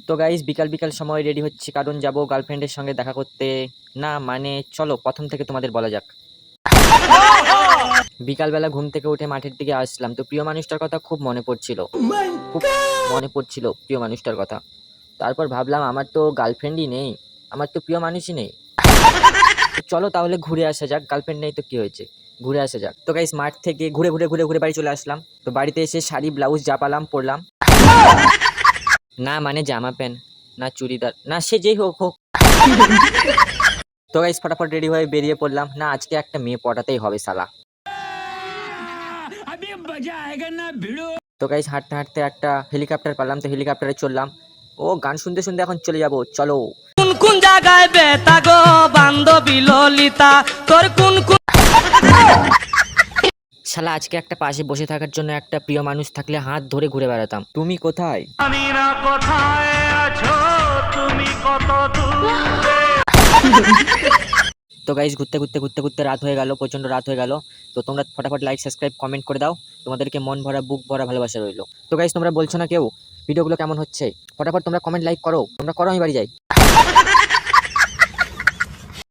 তো গাইস বিকাল বিকাল সময় রেডি হচ্ছি, কারণ যাব গার্লফ্রেন্ডের সঙ্গে দেখা করতে। না মানে চলো প্রথম থেকে তোমাদের বলা যাক। বিকালবেলা ঘুম থেকে উঠে মাঠের দিকে আসলাম, তো প্রিয় মানুষটার কথা খুব মনে পড়ছিল। খুব মনে পড়ছিল প্রিয় মানুষটার কথা। তারপর ভাবলাম আমার তো গার্লফ্রেন্ডই নেই, আমার তো প্রিয় মানুষই নেই। তো চলো তাহলে ঘুরে আসা যাক, গার্লফ্রেন্ড নেই তো কি হয়েছে, ঘুরে আসা যাক। তো গাইস মাঠ থেকে ঘুরে ঘুরে ঘুরে ঘুরে বাড়ি চলে আসলাম। তো বাড়িতে এসে শাড়ি ব্লাউজ যা পালাম পরলাম। না মানে জামা প্যান্ট, না চুড়িদার, না সে যেই হোক হোক। তো গাইস ফটাফট রেডি হয়ে বেরিয়ে পড়লাম। না আজকে একটা মেয়ে পটাতেই হবে শালা। তো গাইস হাঁটতে হাঁটতে একটা হেলিকপ্টার পেলাম, তো হেলিকপ্টারে চললাম। ও গান শুনতে শুনতে এখন চলে যাব, চলো। কোন কোন জায়গায় বেতা গো বান্ধবী ললিতা তোর কোন কোন শালা আজকে একটা পাশে বসে থাকার জন্য একটা প্রিয় মানুষ থাকলে হাত ধরে ঘুরে বেড়াতাম। তুমি কোথায়? জানি না কোথায় আছো তুমি কত দূরে। তো গাইস ঘুরতে ঘুরতে ঘুরতে ঘুরতে রাত হয়ে গেল, প্রচন্ড রাত হয়ে গেল। তো তোমরা ফটাফট লাইক সাবস্ক্রাইব কমেন্ট করে দাও, তোমাদেরকে মন ভরা বুক ভরা ভালোবাসা রইলো। তো গাইস তোমরা বলছো না কেউ ভিডিওগুলো কেমন হচ্ছে, ফটাফট তোমরা কমেন্ট লাইক করো, তোমরা করো, আমি বাড়ি যাই।